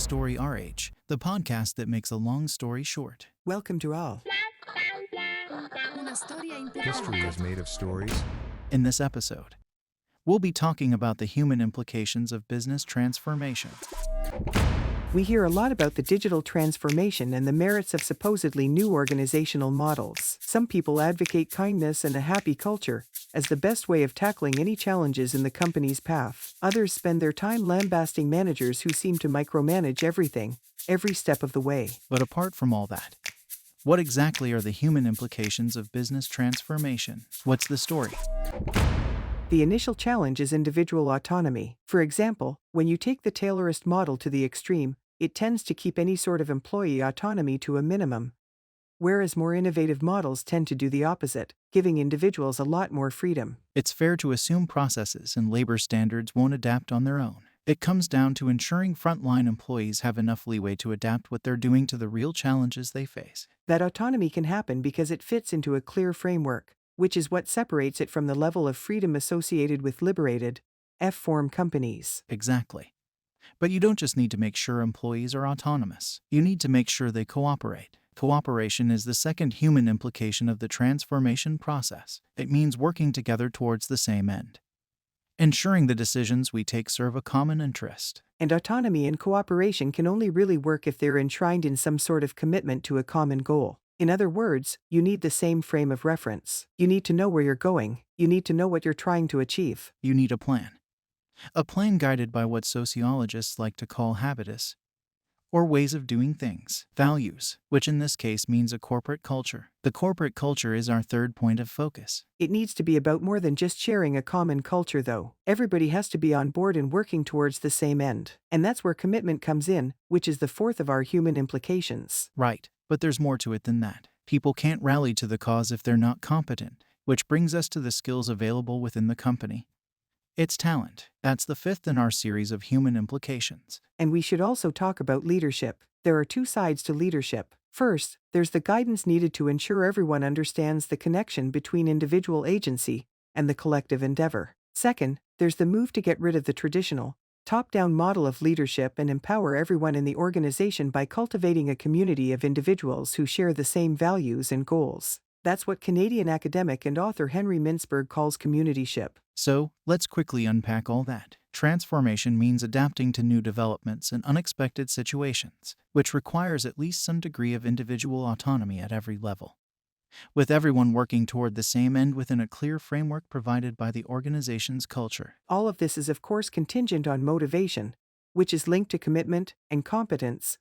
Story RH, the podcast that makes a long story short. Welcome to all. History is made of stories. In this episode, we'll be talking about the human implications of business transformation. We hear a lot about the digital transformation and the merits of supposedly new organizational models. Some people advocate kindness and a happy culture as the best way of tackling any challenges in the company's path. Others spend their time lambasting managers who seem to micromanage everything, every step of the way. But apart from all that, what exactly are the human implications of business transformation? What's the story? The initial challenge is individual autonomy. For example, when you take the Taylorist model to the extreme, it tends to keep any sort of employee autonomy to a minimum, whereas more innovative models tend to do the opposite, giving individuals a lot more freedom. It's fair to assume processes and labor standards won't adapt on their own. It comes down to ensuring frontline employees have enough leeway to adapt what they're doing to the real challenges they face. That autonomy can happen because it fits into a clear framework, which is what separates it from the level of freedom associated with liberated, F-form companies. Exactly. But you don't just need to make sure employees are autonomous. You need to make sure they cooperate. Cooperation is the second human implication of the transformation process. It means working together towards the same end, ensuring the decisions we take serve a common interest. And autonomy and cooperation can only really work if they're enshrined in some sort of commitment to a common goal. In other words, you need the same frame of reference. You need to know where you're going. You need to know what you're trying to achieve. You need a plan. A plan guided by what sociologists like to call habitus, or ways of doing things. Values, which in this case means a corporate culture. The corporate culture is our third point of focus. It needs to be about more than just sharing a common culture, though. Everybody has to be on board and working towards the same end. And that's where commitment comes in, which is the fourth of our human implications. Right, but there's more to it than that. People can't rally to the cause if they're not competent, which brings us to the skills available within the company. It's talent. That's the fifth in our series of human implications. And we should also talk about leadership. There are two sides to leadership. First, there's the guidance needed to ensure everyone understands the connection between individual agency and the collective endeavor. Second, there's the move to get rid of the traditional, top-down model of leadership and empower everyone in the organization by cultivating a community of individuals who share the same values and goals. That's what Canadian academic and author Henry Mintzberg calls communityship. So, let's quickly unpack all that. Transformation means adapting to new developments and unexpected situations, which requires at least some degree of individual autonomy at every level, with everyone working toward the same end within a clear framework provided by the organization's culture. All of this is of course contingent on motivation, which is linked to commitment, and competence,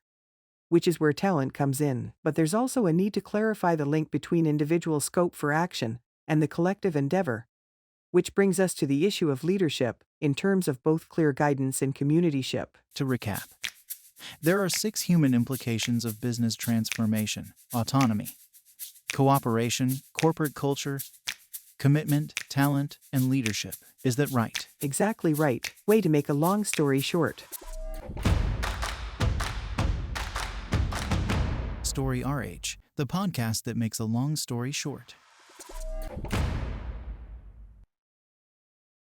which is where talent comes in. But there's also a need to clarify the link between individual scope for action and the collective endeavor, which brings us to the issue of leadership, in terms of both clear guidance and communityship. To recap, there are 6 human implications of business transformation: autonomy, cooperation, corporate culture, commitment, talent, and leadership. Is that right? Exactly right. Way to make a long story short. Story RH, the podcast that makes a long story short.